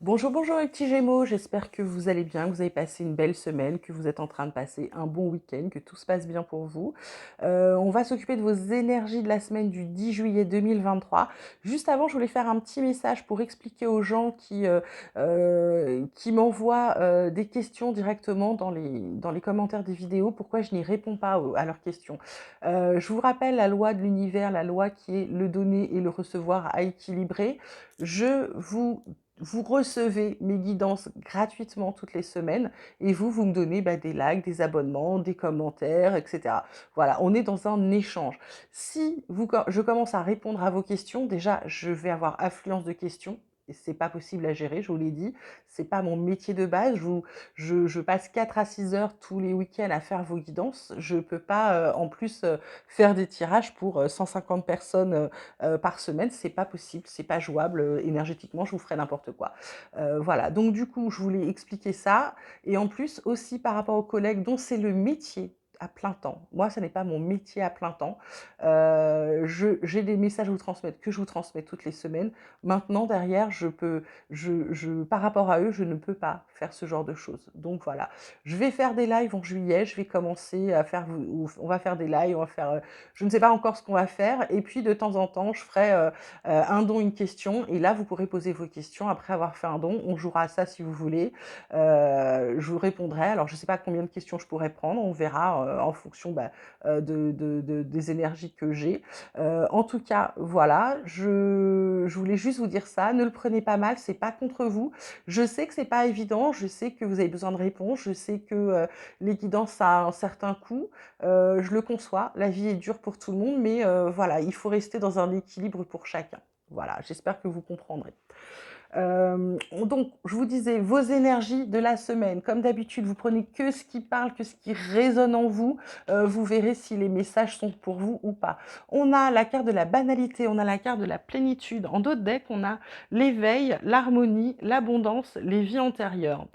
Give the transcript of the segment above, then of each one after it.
Bonjour, bonjour les petits Gémeaux, j'espère que vous allez bien, que vous avez passé une belle semaine, que vous êtes en train de passer un bon week-end, que tout se passe bien pour vous. On va s'occuper de vos énergies de la semaine du 10 juillet 2023. Juste avant, je voulais faire un petit message pour expliquer aux gens qui m'envoient des questions directement dans les commentaires des vidéos, pourquoi je n'y réponds pas à leurs questions. Je vous rappelle la loi de l'univers, la loi qui est le donner et le recevoir à équilibrer. Vous recevez mes guidances gratuitement toutes les semaines et vous me donnez des likes, des abonnements, des commentaires, etc. Voilà, on est dans un échange. Si je commence à répondre à vos questions, déjà, je vais avoir affluence de questions. Et c'est pas possible à gérer, je vous l'ai dit. C'est pas mon métier de base. Je passe 4 à 6 heures tous les week-ends à faire vos guidances. Je peux pas, en plus, faire des tirages pour 150 personnes par semaine, c'est pas possible, c'est pas jouable énergétiquement, je vous ferai n'importe quoi. Voilà, donc du coup, je voulais expliquer ça, et en plus aussi par rapport aux collègues dont c'est le métier à plein temps. Moi, ce n'est pas mon métier à plein temps. J'ai des messages à vous transmettre que je vous transmets toutes les semaines. Maintenant, derrière, par rapport à eux, je ne peux pas faire ce genre de choses. Donc voilà, je vais faire des lives en juillet. Je vais commencer à faire, on va faire des lives, on va faire je ne sais pas encore ce qu'on va faire. Et puis, de temps en temps, je ferai un don, une question. Et là, vous pourrez poser vos questions après avoir fait un don. On jouera à ça si vous voulez. Je vous répondrai. Alors, je ne sais pas combien de questions je pourrais prendre. On verra en fonction des énergies que j'ai. En tout cas, voilà. Je voulais juste vous dire ça. Ne le prenez pas mal. C'est pas contre vous. Je sais que c'est pas évident. Je sais que vous avez besoin de réponses. Je sais que les guidances, ça a un certain coût. Je le conçois, la vie est dure pour tout le monde, mais voilà, il faut rester dans un équilibre pour chacun. Voilà, j'espère que vous comprendrez. Donc, je vous disais, vos énergies de la semaine, comme d'habitude, vous prenez que ce qui parle, que ce qui résonne en vous. Vous verrez si les messages sont pour vous ou pas. On a la carte de la banalité, on a la carte de la plénitude. En d'autres decks, on a l'éveil, l'harmonie, l'abondance, les vies antérieures.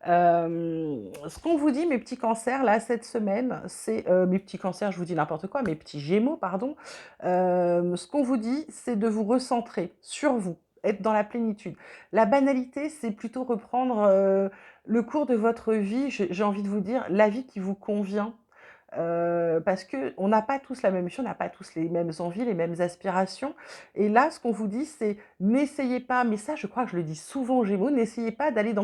Ce qu'on vous dit, mes petits cancers, là, cette semaine, c'est mes petits cancers, je vous dis n'importe quoi, mes petits gémeaux, pardon. Ce qu'on vous dit, c'est de vous recentrer sur vous, être dans la plénitude. La banalité, c'est plutôt reprendre le cours de votre vie, j'ai envie de vous dire, la vie qui vous convient. Parce qu'on n'a pas tous la même vie, on n'a pas tous les mêmes envies, les mêmes aspirations. Et là, ce qu'on vous dit, c'est n'essayez pas, mais ça, je crois que je le dis souvent aux Gémeaux, n'essayez pas d'aller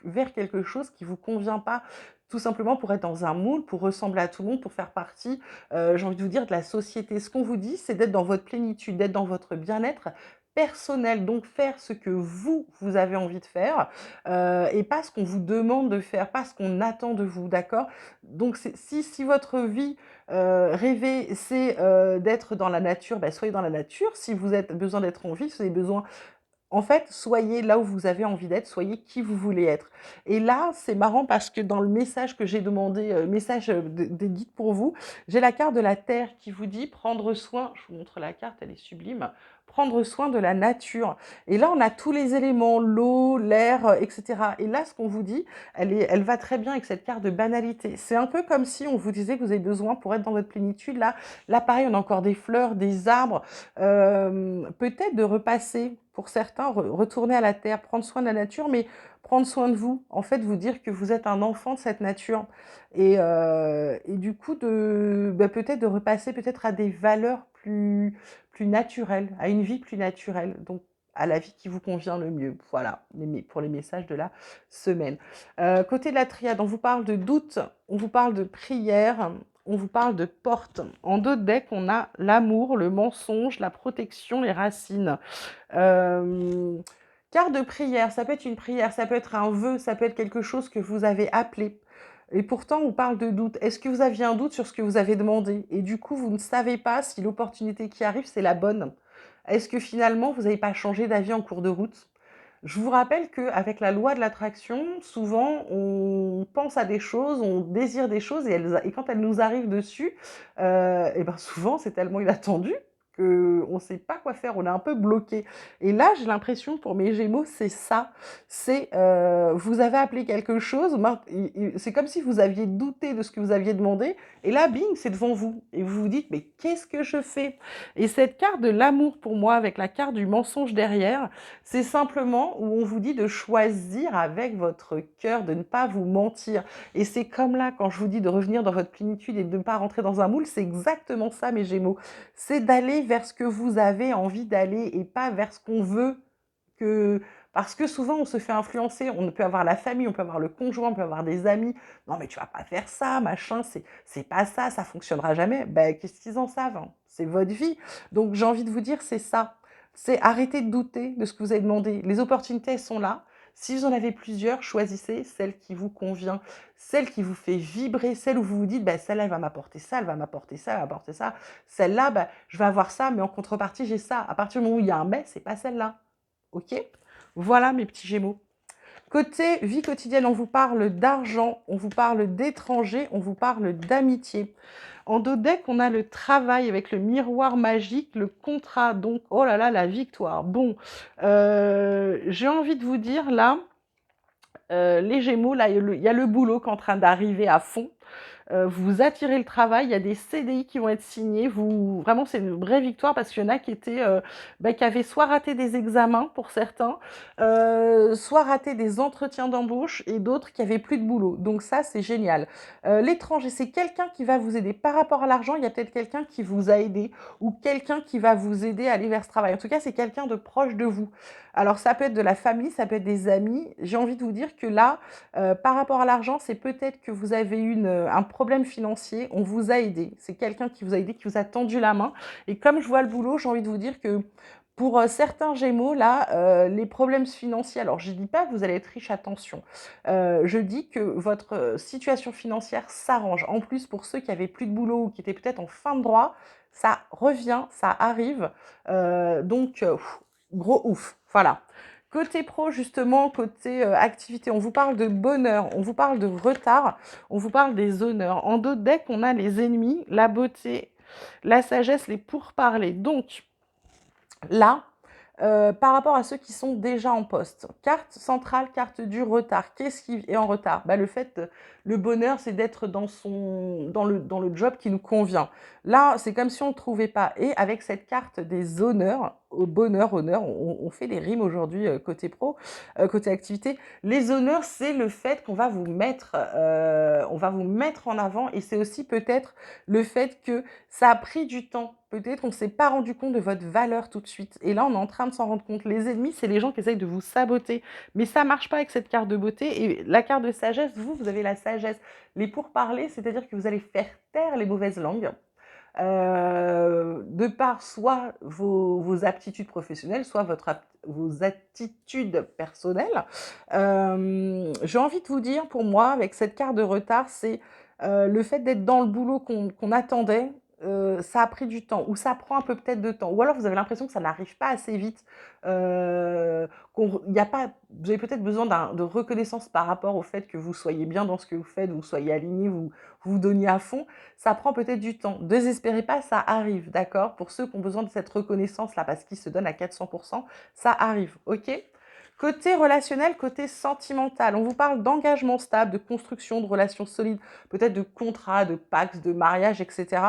vers quelque chose qui ne vous convient pas, tout simplement pour être dans un moule, pour ressembler à tout le monde, pour faire partie, j'ai envie de vous dire, de la société. Ce qu'on vous dit, c'est d'être dans votre plénitude, d'être dans votre bien-être personnel, donc faire ce que vous avez envie de faire, et pas ce qu'on vous demande de faire, pas ce qu'on attend de vous, d'accord? Donc si votre vie rêvée, c'est d'être dans la nature, soyez dans la nature. Si vous avez besoin d'être en vie, si vous avez besoin, en fait, soyez là où vous avez envie d'être, soyez qui vous voulez être. Et là, c'est marrant parce que dans le message que j'ai demandé, message des guides pour vous, j'ai la carte de la Terre qui vous dit prendre soin, je vous montre la carte, elle est sublime, prendre soin de la nature. Et là, on a tous les éléments, l'eau, l'air, etc. Et là, ce qu'on vous dit, elle va très bien avec cette carte de banalité. C'est un peu comme si on vous disait que vous avez besoin pour être dans votre plénitude. Là pareil, on a encore des fleurs, des arbres, peut-être de repasser, pour certains, retourner à la terre, prendre soin de la nature, mais prendre soin de vous. En fait, vous dire que vous êtes un enfant de cette nature. Et du coup, peut-être de repasser peut-être à des valeurs plus naturelles, à une vie plus naturelle. Donc, à la vie qui vous convient le mieux. Voilà, pour les messages de la semaine. Côté de la triade, on vous parle de doute, on vous parle de prière, on vous parle de porte. En d'autres decks, on a l'amour, le mensonge, la protection, les racines. Euh, Carte de prière, ça peut être une prière, ça peut être un vœu, ça peut être quelque chose que vous avez appelé. Et pourtant, on parle de doute. Est-ce que vous aviez un doute sur ce que vous avez demandé? Et du coup, vous ne savez pas si l'opportunité qui arrive, c'est la bonne. Est-ce que finalement, vous n'avez pas changé d'avis en cours de route? Je vous rappelle qu'avec la loi de l'attraction, souvent, on pense à des choses, on désire des choses, et quand elles nous arrivent dessus, et ben souvent, c'est tellement inattendu qu'on ne sait pas quoi faire, on est un peu bloqué. Et là, j'ai l'impression pour mes Gémeaux, c'est ça. C'est vous avez appelé quelque chose, c'est comme si vous aviez douté de ce que vous aviez demandé, et là, bing, c'est devant vous. Et vous vous dites, mais qu'est-ce que je fais? Et cette carte de l'amour pour moi, avec la carte du mensonge derrière, c'est simplement où on vous dit de choisir avec votre cœur, de ne pas vous mentir. Et c'est comme là, quand je vous dis de revenir dans votre plénitude et de ne pas rentrer dans un moule, c'est exactement ça, mes Gémeaux. C'est d'aller vers ce que vous avez envie d'aller et pas vers ce qu'on veut que... Parce que souvent, on se fait influencer. On peut avoir la famille, on peut avoir le conjoint, on peut avoir des amis. Non, mais tu vas pas faire ça, machin, c'est pas ça, ça fonctionnera jamais. Ben, qu'est-ce qu'ils en savent, hein? C'est votre vie. Donc, j'ai envie de vous dire, c'est ça. C'est arrêter de douter de ce que vous avez demandé. Les opportunités, elles sont là. Si vous en avez plusieurs, choisissez celle qui vous convient, celle qui vous fait vibrer, celle où vous vous dites, bah, celle-là, elle va m'apporter ça, elle va m'apporter ça, elle va m'apporter ça. Celle-là, bah, je vais avoir ça, mais en contrepartie, j'ai ça. À partir du moment où il y a un mais, c'est pas celle-là. OK? Voilà mes petits Gémeaux. Côté vie quotidienne, on vous parle d'argent, on vous parle d'étrangers, on vous parle d'amitié. En dos deck, on a le travail avec le miroir magique, le contrat, donc, oh là là, la victoire. Bon, j'ai envie de vous dire, là, les Gémeaux, là, il y a le boulot qui est en train d'arriver à fond. Vous attirez le travail, il y a des CDI qui vont être signés. Vraiment, c'est une vraie victoire parce qu'il y en a qui étaient, qui avaient soit raté des examens pour certains, soit raté des entretiens d'embauche et d'autres qui avaient plus de boulot. Donc ça, c'est génial. L'étranger, c'est quelqu'un qui va vous aider. Par rapport à l'argent, il y a peut-être quelqu'un qui vous a aidé ou quelqu'un qui va vous aider à aller vers ce travail. En tout cas, c'est quelqu'un de proche de vous. Alors, ça peut être de la famille, ça peut être des amis. J'ai envie de vous dire que là, par rapport à l'argent, c'est peut-être que vous avez eu un problème financier, on vous a aidé. C'est quelqu'un qui vous a aidé, qui vous a tendu la main. Et comme je vois le boulot, j'ai envie de vous dire que pour certains Gémeaux, là, les problèmes financiers, alors je ne dis pas que vous allez être riche, attention. Je dis que votre situation financière s'arrange. En plus, pour ceux qui avaient plus de boulot ou qui étaient peut-être en fin de droit, ça revient, ça arrive. Gros ouf, voilà. Côté pro, justement, côté activité, on vous parle de bonheur, on vous parle de retard, on vous parle des honneurs. En dos de deck, on a les ennemis, la beauté, la sagesse, les pourparlers. Donc, là, par rapport à ceux qui sont déjà en poste. Carte centrale, carte du retard. Qu'est-ce qui est en retard? Le fait, le bonheur, c'est d'être dans le job qui nous convient. Là, c'est comme si on ne trouvait pas. Et avec cette carte des honneurs, au bonheur, honneur, on fait les rimes aujourd'hui côté pro, côté activité. Les honneurs, c'est le fait qu'on va on va vous mettre en avant, et c'est aussi peut-être le fait que ça a pris du temps. Peut-être qu'on ne s'est pas rendu compte de votre valeur tout de suite. Et là, on est en train de s'en rendre compte. Les ennemis, c'est les gens qui essayent de vous saboter. Mais ça ne marche pas avec cette carte de beauté. Et la carte de sagesse, vous avez la sagesse. Les pourparlers, c'est-à-dire que vous allez faire taire les mauvaises langues. De par soit vos aptitudes professionnelles, soit vos attitudes personnelles. J'ai envie de vous dire, pour moi, avec cette carte de retard, c'est le fait d'être dans le boulot qu'on attendait. Ça a pris du temps, ou ça prend un peu peut-être de temps, ou alors vous avez l'impression que ça n'arrive pas assez vite, y a pas, vous avez peut-être besoin de reconnaissance par rapport au fait que vous soyez bien dans ce que vous faites, vous soyez aligné, vous donniez à fond, ça prend peut-être du temps. Désespérez pas, ça arrive, d'accord? Pour ceux qui ont besoin de cette reconnaissance-là, parce qu'ils se donnent à 400%, ça arrive, ok? Côté relationnel, côté sentimental, on vous parle d'engagement stable, de construction de relations solides, peut-être de contrats, de pactes, de mariage, etc.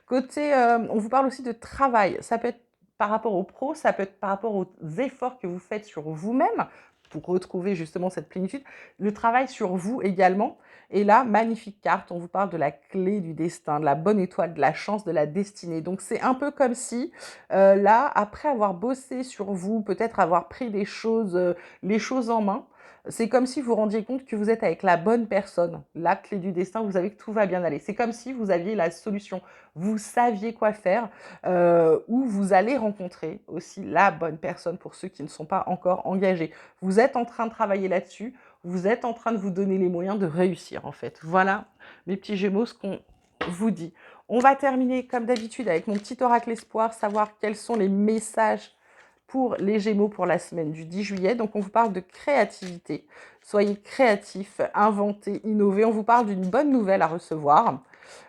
Côté, on vous parle aussi de travail. Ça peut être par rapport aux pros, ça peut être par rapport aux efforts que vous faites sur vous-même pour retrouver justement cette plénitude. Le travail sur vous également. Et là, magnifique carte, on vous parle de la clé du destin, de la bonne étoile, de la chance, de la destinée. Donc c'est un peu comme si, là, après avoir bossé sur vous, peut-être avoir pris les choses en main, c'est comme si vous vous rendiez compte que vous êtes avec la bonne personne. La clé du destin, vous savez que tout va bien aller. C'est comme si vous aviez la solution. Vous saviez quoi faire, ou vous allez rencontrer aussi la bonne personne pour ceux qui ne sont pas encore engagés. Vous êtes en train de travailler là-dessus. Vous êtes en train de vous donner les moyens de réussir, en fait. Voilà, mes petits Gémeaux, ce qu'on vous dit. On va terminer, comme d'habitude, avec mon petit oracle espoir, savoir quels sont les messages pour les Gémeaux pour la semaine du 10 juillet. Donc, on vous parle de créativité. Soyez créatifs, inventez, innovez. On vous parle d'une bonne nouvelle à recevoir.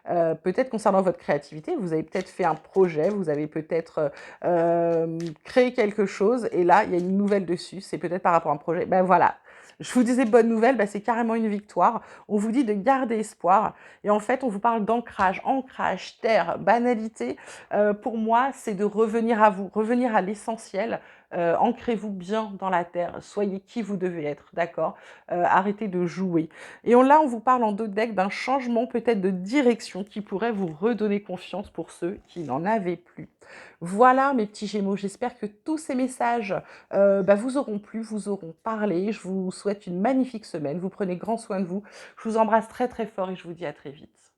Peut-être concernant votre créativité, vous avez peut-être fait un projet, vous avez peut-être, créé quelque chose et là, il y a une nouvelle dessus, c'est peut-être par rapport à un projet. Ben voilà, je vous disais bonne nouvelle, bah, c'est carrément une victoire. On vous dit de garder espoir et en fait, on vous parle d'ancrage. Ancrage, terre, banalité, pour moi, c'est de revenir à vous, revenir à l'essentiel. Ancrez-vous bien dans la terre, soyez qui vous devez être, d'accord? Arrêtez de jouer. Et là, on vous parle en 2 decks d'un changement peut-être de direction qui pourrait vous redonner confiance pour ceux qui n'en avaient plus. Voilà mes petits Gémeaux, j'espère que tous ces messages bah, vous auront plu, vous auront parlé. Je vous souhaite une magnifique semaine. Vous prenez grand soin de vous. Je vous embrasse très très fort et je vous dis à très vite.